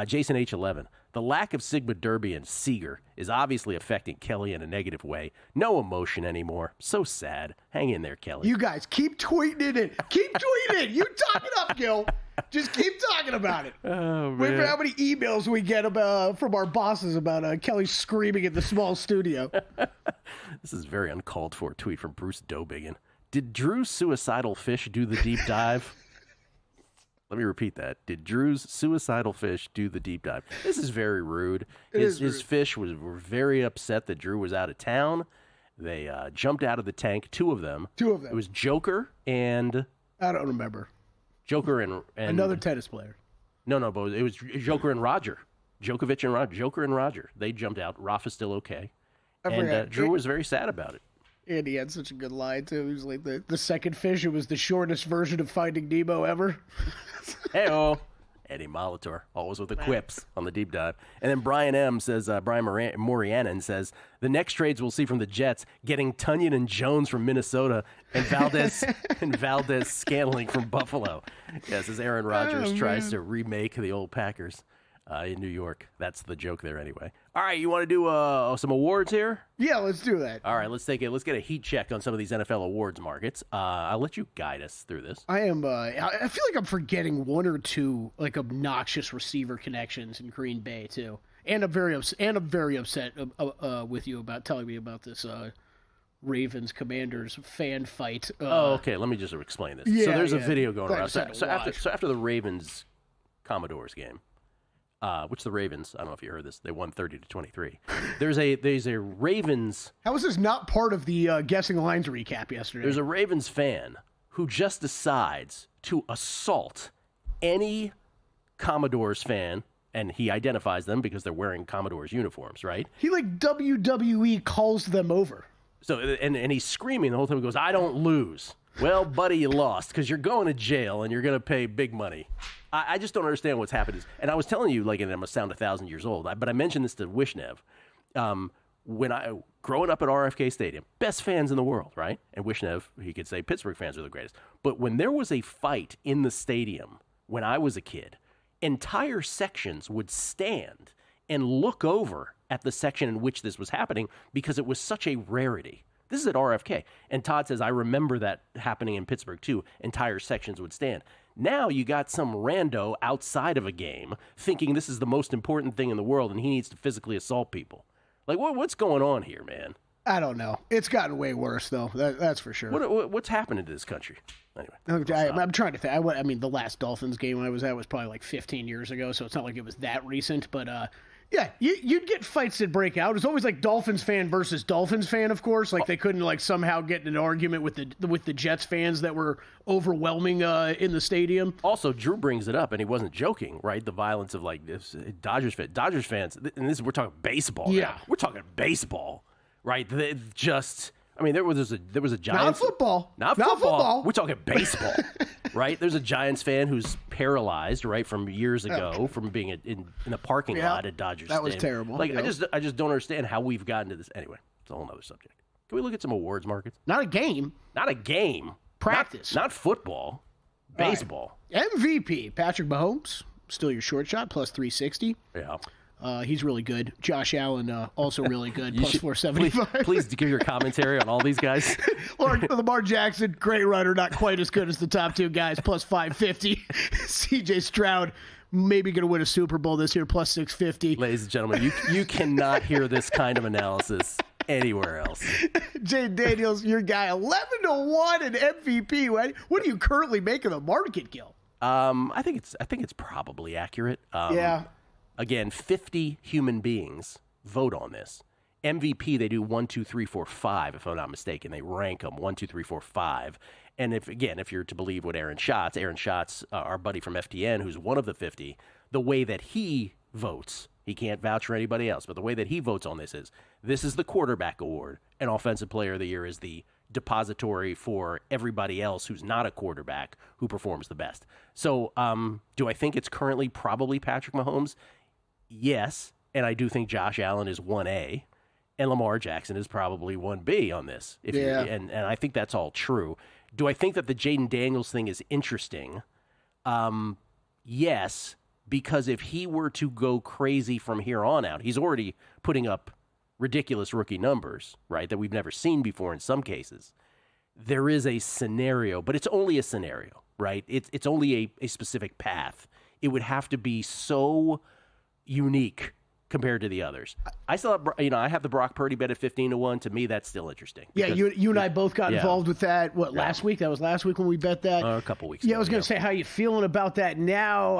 Jason H11. The lack of Sigma Derby and Seager is obviously affecting Kelly in a negative way. No emotion anymore. So sad. Hang in there, Kelly. You guys keep tweeting it in. Keep tweeting it. You talk it up, Gil. Just keep talking about it. Oh, man. Wait for how many emails we get from our bosses about Kelly screaming at the small studio. This is a very uncalled for tweet from Bruce Dobigan. Did Drew's suicidal fish do the deep dive? Let me repeat that. Did Drew's suicidal fish do the deep dive? This is very rude. His fish were very upset that Drew was out of town. They jumped out of the tank, two of them. It was Joker and... I don't remember. Joker and another tennis player. No, but it was Joker and Roger. Djokovic and Roger. Joker and Roger. They jumped out. Rafa's still okay. And Drew was very sad about it. And he had such a good line, too. He was like, the second fish, it was the shortest version of Finding Nemo ever. Hey-oh. Eddie Molitor, always with the quips on the deep dive. And then Brian M. says, Brian Morianen says, the next trades we'll see from the Jets, getting Tunyon and Jones from Minnesota and Valdez Scantling from Buffalo. Yes, as Aaron Rodgers tries to remake the old Packers in New York. That's the joke there anyway. All right, you want to do some awards here? Yeah, let's do that. All right, let's get a heat check on some of these NFL awards markets. I'll let you guide us through this. I feel like I'm forgetting one or two like obnoxious receiver connections in Green Bay too, and I'm very upset with you about telling me about this Ravens Commanders fan fight. Okay. Let me just explain this. Yeah, so there's a video going around. So after the Ravens Commodores game. Which the Ravens, I don't know if you heard this, they won 30-23. There's a Ravens. How is this not part of the guessing lines recap yesterday? There's a Ravens fan who just decides to assault any Commodores fan, and he identifies them because they're wearing Commodores uniforms, right? He like WWE calls them over. So and he's screaming the whole time. He goes, "I don't lose." Well, buddy, you lost because you're going to jail and you're going to pay big money. I just don't understand what's happened. And I was telling you, like, and I'm going to sound 1,000 years old, but I mentioned this to Wishnev. When growing up at RFK Stadium, best fans in the world, right? And Wishnev, he could say Pittsburgh fans are the greatest. But when there was a fight in the stadium when I was a kid, entire sections would stand and look over at the section in which this was happening because it was such a rarity. This is at RFK. And Todd says, I remember that happening in Pittsburgh, too. Entire sections would stand. Now you got some rando outside of a game thinking this is the most important thing in the world and he needs to physically assault people. Like, what's going on here, man? I don't know. It's gotten way worse, though. That's for sure. What's happening to this country? Anyway. I'm trying to think. I mean, the last Dolphins game I was at was probably like 15 years ago, so it's not like it was that recent. But, yeah, you'd get fights that break out. It's always like Dolphins fan versus Dolphins fan, of course. Like they couldn't like somehow get in an argument with the Jets fans that were overwhelming in the stadium. Also, Drew brings it up, and he wasn't joking, right? The violence of like this Dodgers fans, and we're talking baseball. Yeah, now. We're talking baseball, right? There was a Giants. Not football. Not football. We're talking baseball, right? There's a Giants fan who's paralyzed, right, from years ago, from being in the parking lot at Dodgers Stadium. That was terrible. Like, I just don't understand how we've gotten to this. Anyway, it's a whole other subject. Can we look at some awards markets? Not a game. Not a game. Practice. Not football. Baseball. Right. MVP, Patrick Mahomes, still your short shot, plus 360. Yeah. He's really good. Josh Allen, also really good, plus 475. Please give your commentary on all these guys. Lamar Jackson, great runner, not quite as good as the top two guys, plus 550. CJ Stroud, maybe going to win a Super Bowl this year, plus 650. Ladies and gentlemen, you cannot hear this kind of analysis anywhere else. Jaden Daniels, your guy, 11-1 in MVP. What do you currently make of the market, Gil? I think it's probably accurate. Yeah. Again, 50 human beings vote on this. MVP, they do 1, 2, 3, 4, 5, if I'm not mistaken. They rank them 1, 2, 3, 4, 5. And if you're to believe what Aaron Schatz, our buddy from FTN, who's one of the 50, the way that he votes, he can't vouch for anybody else, but the way that he votes on this is the quarterback award, and Offensive Player of the Year is the depository for everybody else who's not a quarterback who performs the best. So do I think it's currently probably Patrick Mahomes? Yes, and I do think Josh Allen is 1A. And Lamar Jackson is probably 1B on this. And I think that's all true. Do I think that the Jaden Daniels thing is interesting? Yes, because if he were to go crazy from here on out, he's already putting up ridiculous rookie numbers, right, that we've never seen before in some cases. There is a scenario, but it's only a scenario, right? It's only a specific path. It would have to be so unique compared to the others. I still have, I have the Brock Purdy bet at 15-1. To me, that's still interesting. Yeah, you and I both got involved with that. Last week? That was last week when we bet that? A couple weeks ago. Yeah, I was going to say, how you feeling about that now?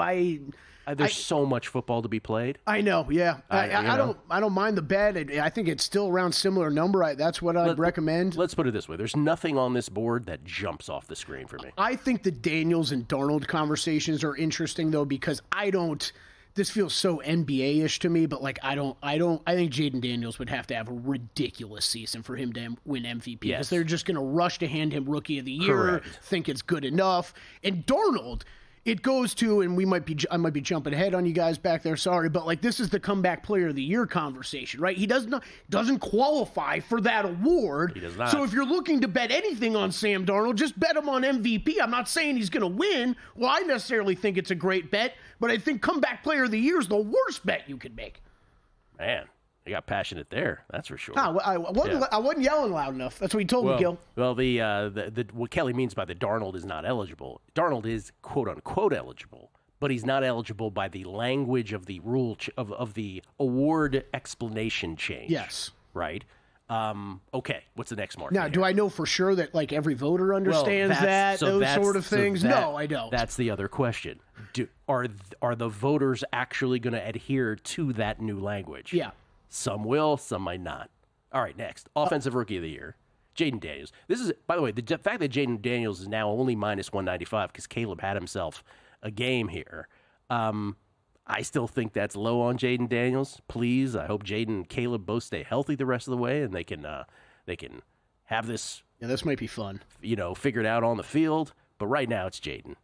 There's so much football to be played. I know, yeah. I don't mind the bet. I think it's still around similar number. That's what I'd recommend. Let's put it this way. There's nothing on this board that jumps off the screen for me. I think the Daniels and Darnold conversations are interesting, though, because this feels so NBA-ish to me, but I think Jaden Daniels would have to have a ridiculous season for him to win MVP. Because they're just going to rush to hand him Rookie of the Year, Correct. think it's good enough. And Darnold, it goes to, and I might be jumping ahead on you guys back there, sorry, but this is the comeback player of the year conversation, right? He doesn't qualify for that award. He does not. So if you're looking to bet anything on Sam Darnold, just bet him on MVP. I'm not saying he's going to win. Well, I necessarily think it's a great bet, but I think comeback player of the year is the worst bet you could make. Man, they got passionate there. That's for sure. I wasn't yelling loud enough. That's what he told me, Gil. Well, what Kelly means by the Darnold is not eligible. Darnold is quote unquote eligible, but he's not eligible by the language of the rule of the award explanation change. Yes. Right. Okay. What's the next mark? Now, do I know for sure that every voter understands those sort of things? No, I don't. That's the other question. Are the voters actually going to adhere to that new language? Yeah. Some will, some might not. All right, next. Offensive Rookie of the Year, Jaden Daniels. This is, by the way, the fact that Jaden Daniels is now only minus 195 because Caleb had himself a game here. I still think that's low on Jaden Daniels. Please, I hope Jaden and Caleb both stay healthy the rest of the way, and they can have this. Yeah, this might be fun. Figured out on the field. But right now, it's Jaden.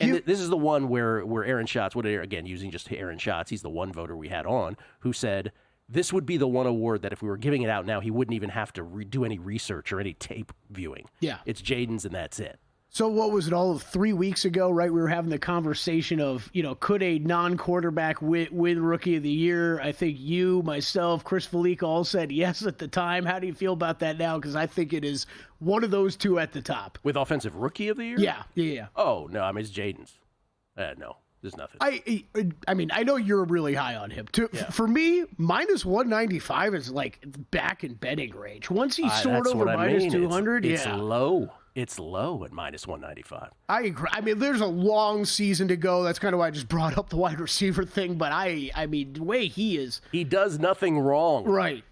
And this is the one where Aaron Schatz, again, using just Aaron Schatz, he's the one voter we had on, who said this would be the one award that if we were giving it out now, he wouldn't even have to do any research or any tape viewing. Yeah. It's Jaden's and that's it. So what was it, all of 3 weeks ago, right? We were having the conversation of, could a non-quarterback win Rookie of the Year? I think you, myself, Chris Felica all said yes at the time. How do you feel about that now? Because I think it is one of those two at the top. With Offensive Rookie of the Year? Yeah. Oh, no, it's Jaden's. No, there's nothing. I know you're really high on him. For me, minus 195 is back in betting range. Once he's soared over minus 200, it's low. It's low at minus 195. I agree. There's a long season to go. That's kind of why I just brought up the wide receiver thing. But the way he is. He does nothing wrong. Right.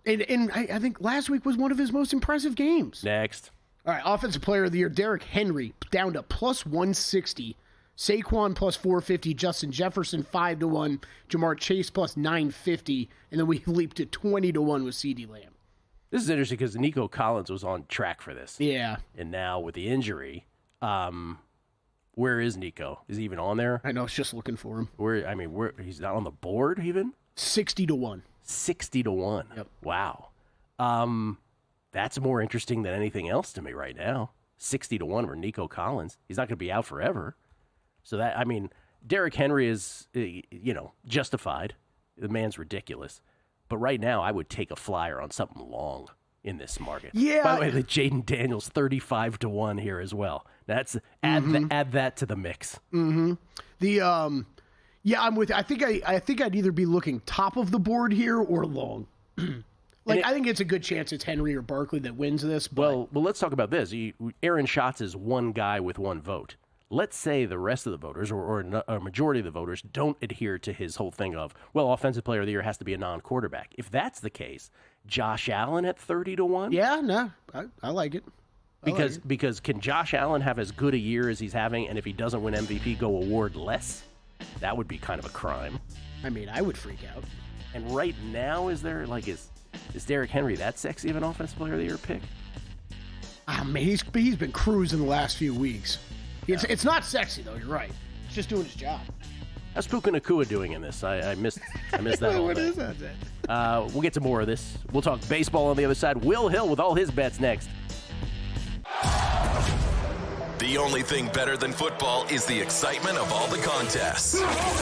And I think last week was one of his most impressive games. Next. All right, Offensive Player of the Year, Derrick Henry, down to plus 160. Saquon plus 450. Justin Jefferson 5-1. Jamar Chase plus 950. And then we leaped to 20-1 with CeeDee Lamb. This is interesting because Nico Collins was on track for this. Yeah. And now with the injury, where is Nico? Is he even on there? I know, I was just looking for him. Where he's not on the board even? 60-1. 60-1. Yep. Wow. That's more interesting than anything else to me right now. 60-1 for Nico Collins. He's not going to be out forever. So Derrick Henry is, justified. The man's ridiculous. But right now, I would take a flyer on something long in this market. Yeah. By the way, the Jaden Daniels 35-1 here as well. That's add that to the mix. Mm-hmm. I'm with. I think I'd either be looking top of the board here or long. Like, I think it's a good chance it's Henry or Barkley that wins this. But... Well, let's talk about this. Aaron Schatz is one guy with one vote. Let's say the rest of the voters, or a majority of the voters, don't adhere to his whole thing of, well, Offensive Player of the Year has to be a non-quarterback. If that's the case, Josh Allen at 30-1? Yeah, no, I like it. Because can Josh Allen have as good a year as he's having, and if he doesn't win MVP, go award less? That would be kind of a crime. I mean, I would freak out. And right now, is Derrick Henry that sexy of an Offensive Player of the Year pick? I mean, he's been cruising the last few weeks. It's not sexy though. You're right. It's just doing his job. How's Puka Nacua doing in this? I missed that. What is that? We'll get to more of this. We'll talk baseball on the other side. Will Hill with all his bets next. The only thing better than football is the excitement of all the contests.